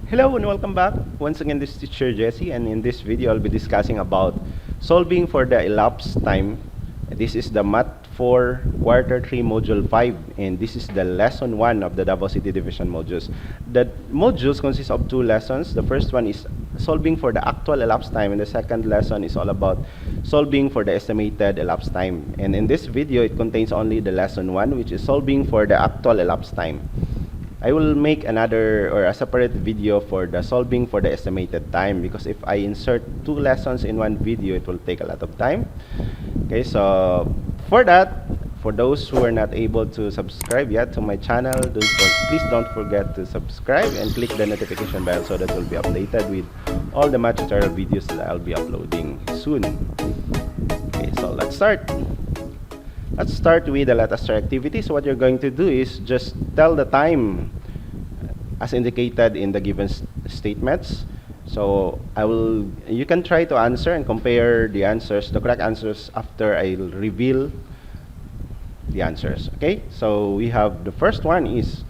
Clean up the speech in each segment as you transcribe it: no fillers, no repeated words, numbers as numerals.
Hello and welcome back. Once again, this is teacher Jesse, and in this video, I'll be discussing about solving for the elapsed time. This is the Math 4 Quarter 3 Module 5, and this is the Lesson 1 of the Davao City Division modules. The modules consist of two lessons. The first one is solving for the actual elapsed time, and the second lesson is all about solving for the estimated elapsed time. And in this video, it contains only the Lesson 1, which is solving for the actual elapsed time. I will make another or a separate video for the solving for the estimated time, because if I insert two lessons in one video, it will take a lot of time. Okay, so for that, for those who are not able to subscribe yet to my channel, please don't forget to subscribe and click the notification bell so that you'll be updated with all the math tutorial videos that I'll be uploading soon. Okay, so let's start. Let's start with the latest activity. So what you're going to do is just tell the time as indicated in the given statements. So you can try to answer and compare the answers, the correct answers, after I'll reveal the answers. Okay, so we have the first one is,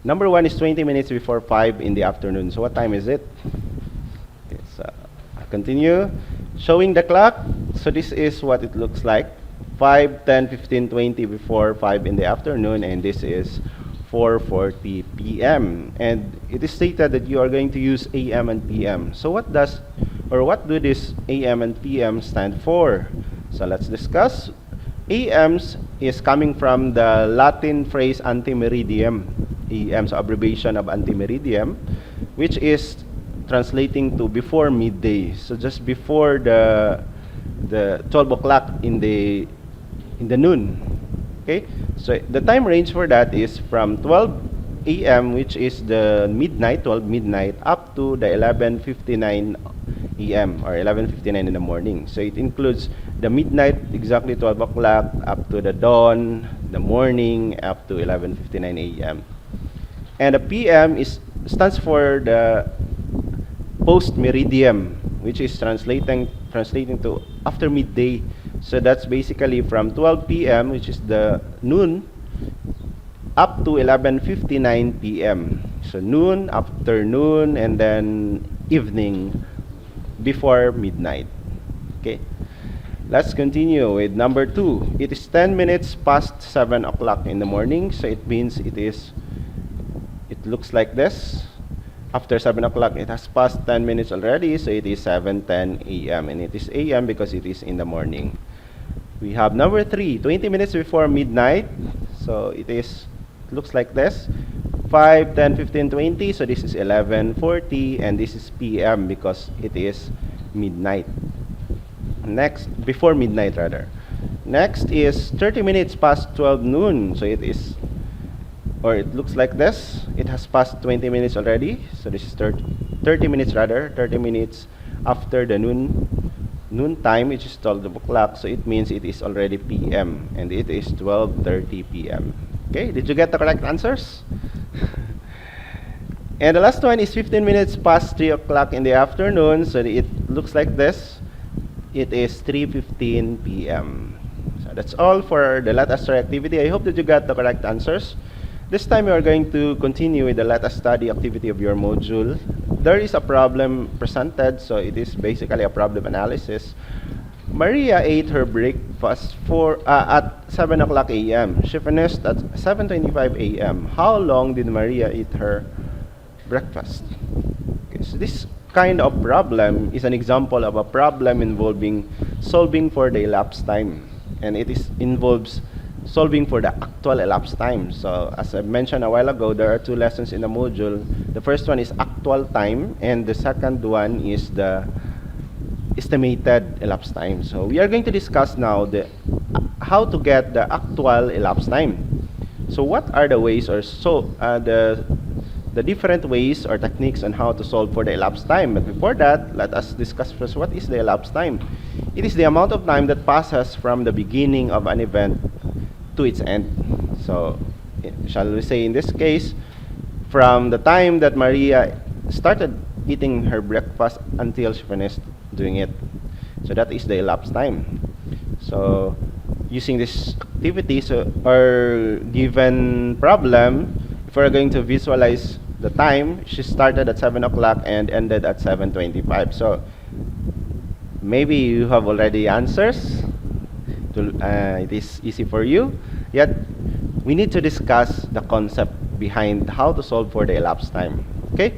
number 1 is 20 minutes before 5 in the afternoon. So what time is it? Okay, so I'll continue showing the clock. So this is what it looks like. 5, 10, 15, 20 before 5 in the afternoon, and this is 4:40 p.m. and it is stated that you are going to use AM and PM. So what do this AM and PM stand for? So let's discuss. AMs is coming from the Latin phrase antimeridiem. AM, so abbreviation of antimeridiem, which is translating to before midday. So just before the 12 o'clock in the noon. Okay, so the time range for that is from 12 a.m., which is the midnight, 12 midnight, up to the 11:59 a.m. or 11:59 in the morning. So it includes the midnight, exactly 12 o'clock, up to the dawn, the morning, up to 11:59 a.m. And the PM stands for the post meridiem, which is translating to after midday. So that's basically from 12 p.m., which is the noon, up to 11:59 p.m. So noon, afternoon, and then evening before midnight. Okay, let's continue with number 2. It is 10 minutes past 7 o'clock in the morning. So it means it looks like this. After 7 o'clock, it has passed 10 minutes already, so it is 7:10 a.m. and it is a.m. because it is in the morning. We have number 3, 20 minutes before midnight. So it looks like this. 5, 10, 15, 20. So this is 11:40, and this is PM because it is midnight. Next, before midnight rather. Next is 30 minutes past 12 noon. So it looks like this. It has passed 20 minutes already. So this is 30 minutes rather. 30 minutes after the noon time, which is 12 o'clock. So it means it is already PM, and it is 12:30 p.m. Okay, did you get the correct answers? And the last one is 15 minutes past 3 o'clock in the afternoon. So it looks like this. It is 3:15 p.m. So that's all for the latest activity. I hope that you got the correct answers. This time we are going to continue with the latest study activity of your module. There is a problem presented, so it is basically a problem analysis. Maria ate her breakfast at 7 o'clock a.m. She finished at 7:25 a.m. How long did Maria eat her breakfast? Okay, so this kind of problem is an example of a problem involving solving for the elapsed time, and it involves solving for the actual elapsed time. So as I mentioned a while ago, there are two lessons in the module. The first one is actual time, and the second one is the estimated elapsed time. So we are going to discuss now how to get the actual elapsed time. So what are the ways, or the different ways or techniques on how to solve for the elapsed time? But before that, let us discuss first what is the elapsed time. It is the amount of time that passes from the beginning of an event to its end. So shall we say in this case, from the time that Maria started eating her breakfast until she finished doing it. So that is the elapsed time. So using this activity, or given problem, if we're going to visualize the time. She started at 7 o'clock and ended at 7:25. So maybe you have already answers. It is easy for you. Yet we need to discuss the concept behind how to solve for the elapsed time. Okay?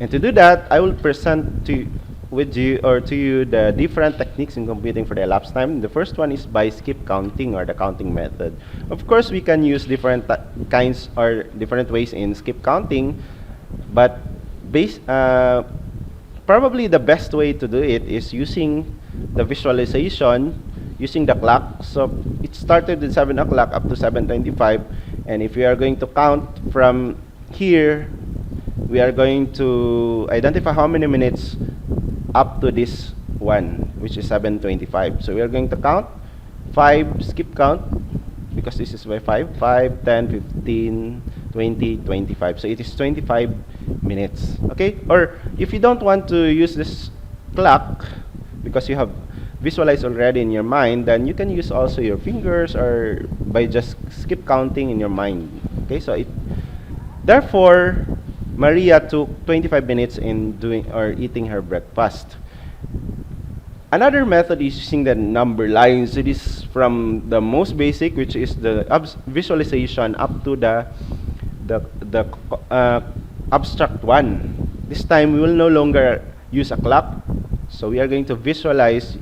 And to do that, I will present to you the different techniques in computing for the elapsed time. The first one is by skip counting, or the counting method. Of course, we can use different kinds or different ways in skip counting, but probably the best way to do it is using the visualization, using the clock. So it started at 7 o'clock up to 7:25, and if we are going to count from here, we are going to identify how many minutes up to this one, which is 7:25. So we are going to count 5, skip count, because this is by 5, 10, 15, 20, 25. So it is 25 minutes. Okay? Or if you don't want to use this clock, because you have visualized already in your mind, then you can use also your fingers, or by just skip counting in your mind. Okay? So therefore, Maria took 25 minutes in doing or eating her breakfast. Another method is using the number lines. It is from the most basic, which is the visualization, up to the abstract one. This time we will no longer use a clock, so we are going to visualize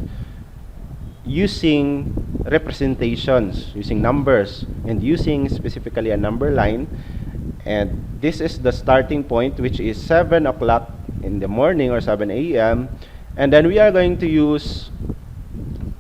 using representations, using numbers, and using specifically a number line. And this is the starting point, which is 7 o'clock in the morning, or 7 a.m. And then we are going to use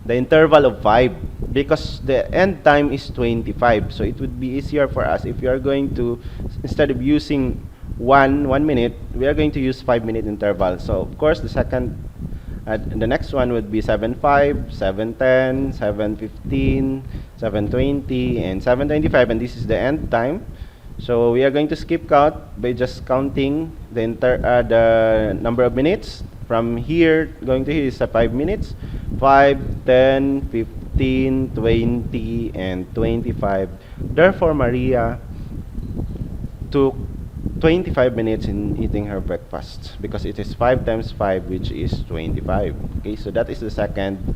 the interval of 5, because the end time is 25. So it would be easier for us if we are going to, instead of using 1 minute, we are going to use 5-minute interval. So of course the next one would be 7:05, 7:10, 7:15, 7:20, and 7:25, and this is the end time. So we are going to skip count by just counting the number of minutes. From here, going to here is 5 minutes. 5, 10, 15, 20, and 25. Therefore, Maria took 25 minutes in eating her breakfast, because it is 5 times 5, which is 25. Okay, so that is the second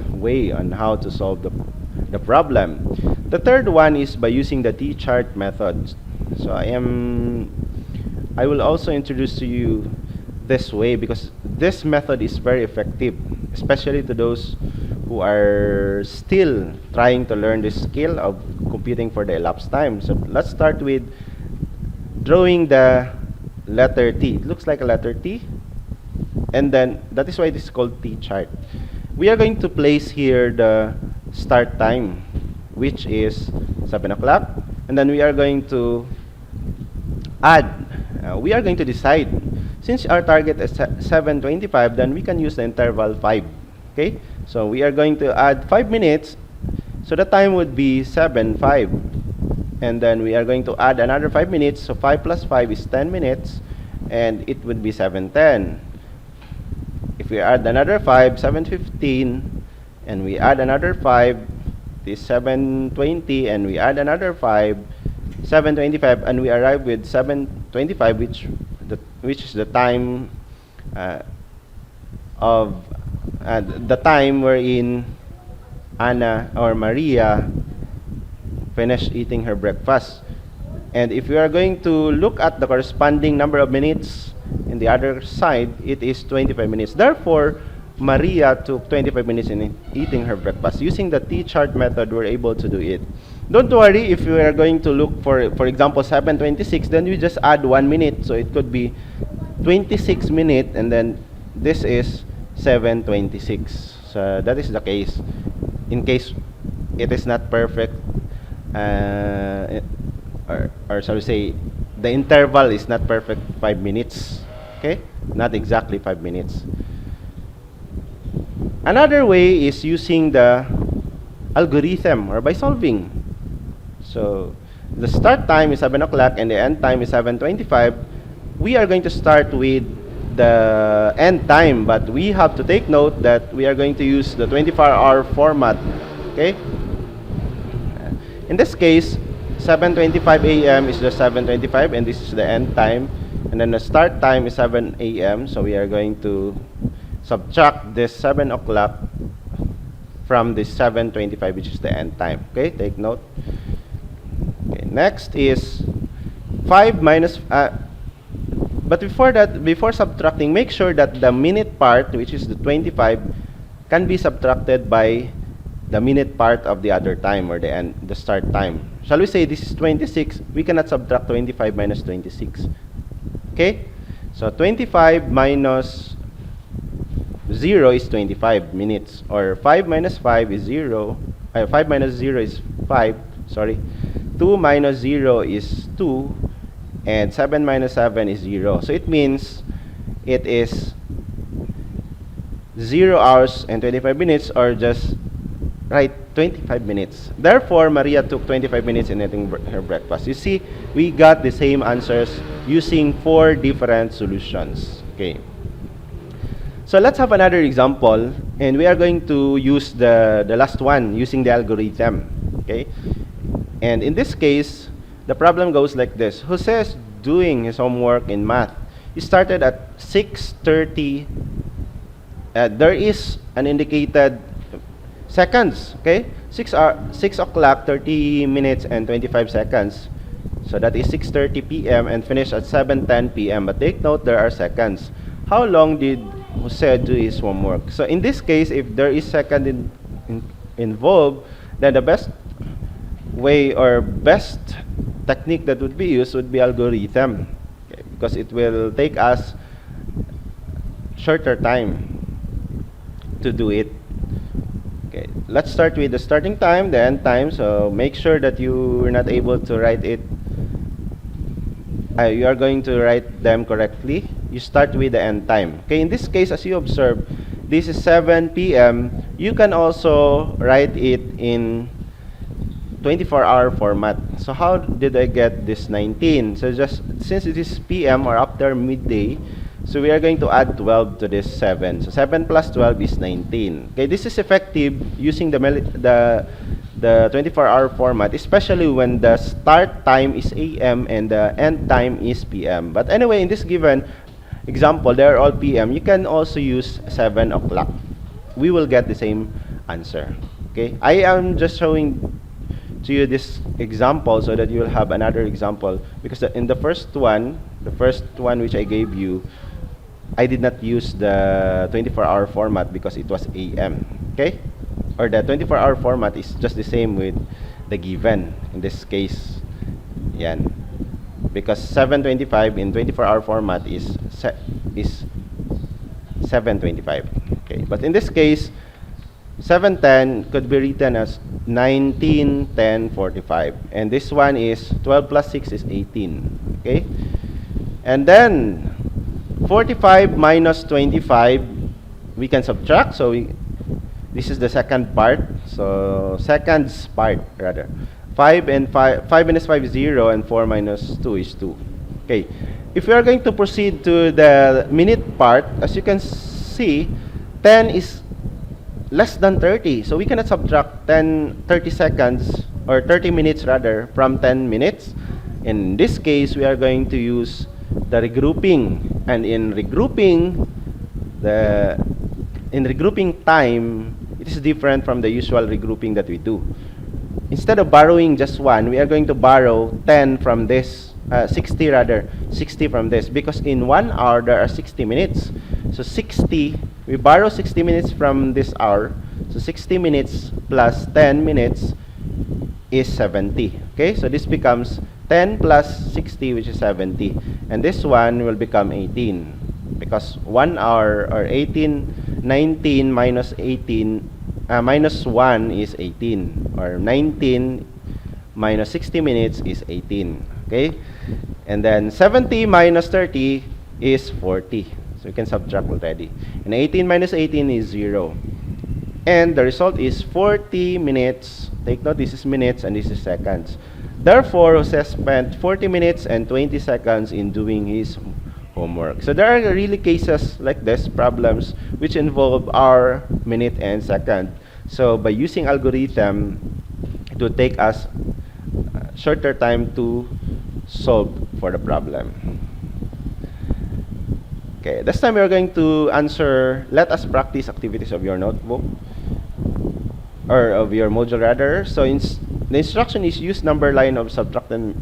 way on how to solve the problem. The third one is by using the Tchart method. So I will also introduce to you this way, because this method is very effective, especially to those who are still trying to learn the skill of computing for the elapsed time. So let's start with drawing the letter T. It looks like a letter T, and then that is why it is called Tchart. We are going to place here the start time, which is 7 o'clock, and then we are going to add. We are going to decide, since our target is 7:25, then we can use the interval 5. Okay, so we are going to add 5 minutes, so the time would be 7:05, and then we are going to add another 5 minutes. So 5 plus 5 is 10 minutes, and it would be 7:10. If we add another 5, 7:15, and we add another 5, is 7:20, and we add another 5, 7:25, and we arrive with 7:25, which is the time the time wherein Anna or Maria finished eating her breakfast. And if we are going to look at the corresponding number of minutes in the other side, it is 25 minutes. Therefore, Maria took 25 minutes in eating her breakfast. Using the Tchart method, we're able to do it. Don't worry if we are going to look for example, 7:26, then we just add 1 minute. So it could be 26 minutes, and then this is 7:26. So that is the case. In case it is not perfect, or shall we say, the interval is not perfect 5 minutes. Okay? Not exactly 5 minutes. Another way is using the algorithm, or by solving. So the start time is 7 o'clock and the end time is 7:25. We are going to start with the end time, but we have to take note that we are going to use the 24-hour format. Okay? In this case, 7:25 a.m. is just 7:25, and this is the end time. And then the start time is 7 a.m. So we are going to subtract this 7 o'clock from this 7:25, which is the end time. Okay, take note. Okay, next is 5 minus... but before that, before subtracting, make sure that the minute part, which is the 25, can be subtracted by the minute part of the other time, or the start time. Shall we say this is 26? We cannot subtract 25 minus 26. Okay? So 25 minus 0 is 25 minutes, or 5 minus 5 is 0. 5 minus 0 is 5, sorry. 2 minus 0 is 2, and 7 minus 7 is 0. So it means it is 0 hours and 25 minutes, or just right 25 minutes. Therefore, Maria took 25 minutes in eating her breakfast. You see, we got the same answers using 4 different solutions. Okay. So let's have another example, and we are going to use the last one using the algorithm. Okay. And in this case, the problem goes like this. Jose is doing his homework in math. He started at 6:30. There is an indicated seconds, okay? 6 o'clock, 30 minutes and 25 seconds. So that is 6:30 p.m. and finish at 7:10 p.m. But take note, there are seconds. How long did Jose do his homework? So in this case, if there is second involved, then the best way or best technique that would be used would be algorithm, okay? Because it will take us shorter time to do it. Okay, let's start with the starting time, the end time. So make sure that you are not able to write it. You are going to write them correctly. You start with the end time. Okay, in this case, as you observe, this is 7 p.m. You can also write it in 24-hour format. So how did I get this 19? So just since it is p.m. or after midday, so we are going to add 12 to this 7. So 7 plus 12 is 19. Okay, this is effective using the 24-hour format, especially when the start time is a.m. and the end time is p.m. But anyway, in this given example, they are all p.m. You can also use 7 o'clock. We will get the same answer. Okay, I am just showing to you this example so that you will have another example, because in the first one which I gave you, I did not use the 24-hour format because it was AM. Okay, or the 24-hour format is just the same with the given in this case, yan, because 7:25 in 24-hour format is 7:25. Okay, but in this case, 7:10 could be written as 19:10:45, and this one is 12 plus 6 is 18. Okay, and then 45 minus 25 we can subtract. So this is the second part. So seconds part rather. 5 minus 5 is 0, and 4 minus 2 is 2. Okay, if we are going to proceed to the minute part, as you can see, 10 is less than 30, so we cannot subtract 30 seconds or 30 minutes rather from 10 minutes. In this case, we are going to use the regrouping, and in regrouping time, it is different from the usual regrouping that we do. Instead of borrowing just one, we are going to borrow 10 from this, 60 from this, because in 1 hour there are 60 minutes. So 60, we borrow 60 minutes from this hour. So 60 minutes plus 10 minutes is 70. Okay, so this becomes 10 plus 60, which is 70. And this one will become 18, because 1 hour, or 19 minus 18, minus 1 is 18, or 19 minus 60 minutes is 18. Okay, and then 70 minus 30 is 40. So you can subtract already. And 18 minus 18 is 0. And the result is 40 minutes. Take note, this is minutes and this is seconds. Therefore, Jose spent 40 minutes and 20 seconds in doing his homework. So there are really cases like this, problems, which involve hour, minute, and second. So by using algorithm, it will take us shorter time to solve for the problem. Okay, this time we're going to answer let us practice activities of your notebook, or of your module rather. So the instruction is use number line of subtraction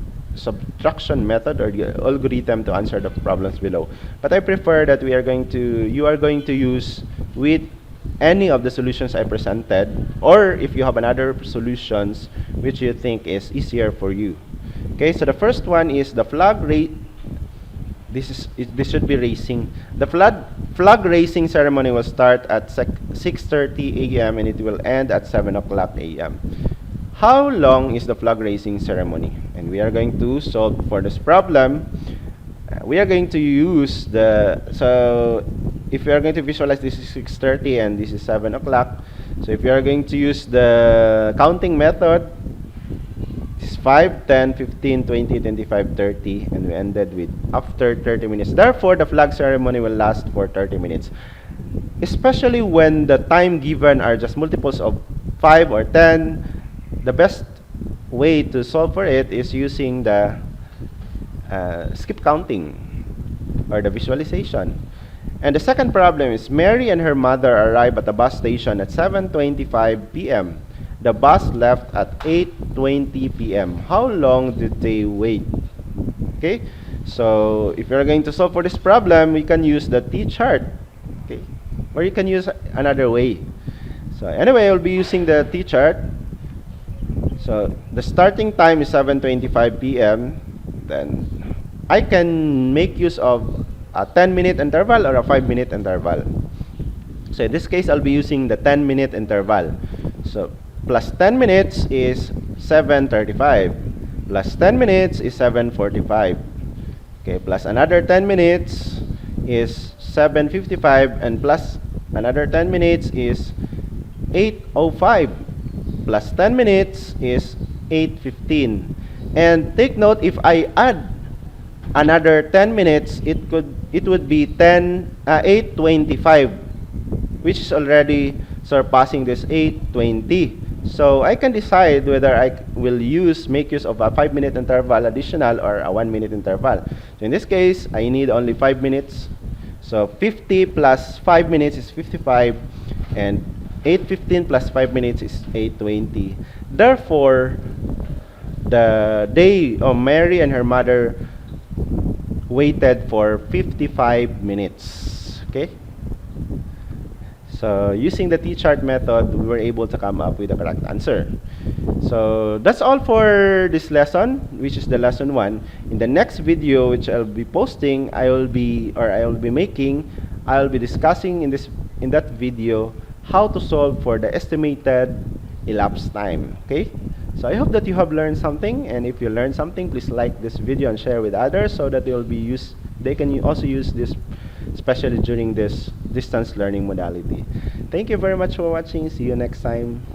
method or the algorithm to answer the problems below. But I prefer that you are going to use with any of the solutions I presented, or if you have another solutions which you think is easier for you. Okay, so the first one is the flag rate. This should be racing. The flag raising ceremony will start at 6:30 a.m. and it will end at 7 o'clock a.m. How long is the flag raising ceremony? And we are going to solve for this problem. We are going to use so if we are going to visualize, this is 6:30 and this is 7 o'clock. So if you are going to use the counting method, it's 5, 10, 15, 20, 25, 30, and we ended with after 30 minutes. Therefore, the flag ceremony will last for 30 minutes. Especially when the time given are just multiples of 5 or 10, the best way to solve for it is using the skip counting or the visualization. And the second problem is Mary and her mother arrived at the bus station at 7:25 p.m. The bus left at 8:20 p.m. How long did they wait? Okay, so if you're going to solve for this problem, we can use the T-chart. Okay, or you can use another way. So anyway, I'll be using the T-chart. So the starting time is 7:25 p.m. Then I can make use of a 10-minute interval or a 5-minute interval. So in this case, I'll be using the 10-minute interval. So plus 10 minutes is 7:35. Plus 10 minutes is 7:45. Okay, plus another 10 minutes is 7:55, and plus another 10 minutes is 8:05. Plus 10 minutes is 8:15. And take note, if I add another 10 minutes, it would be 8:25, which is already surpassing this 8:20. So I can decide whether I will make use of a 5-minute interval additional or a 1-minute interval. So in this case, I need only 5 minutes. So 50 plus 5 minutes is 55, and 8:15 plus 5 minutes is 8:20. Therefore, the day of Mary and her mother waited for 55 minutes. Okay? So using the T-chart method, we were able to come up with the correct answer. So that's all for this lesson, which is the lesson 1. In the next video, which I'll be posting, I'll be discussing in that video how to solve for the estimated elapsed time. Okay? So I hope that you have learned something, and if you learned something, please like this video and share with others so that they can also use this, especially during this distance learning modality. Thank you very much for watching. See you next time.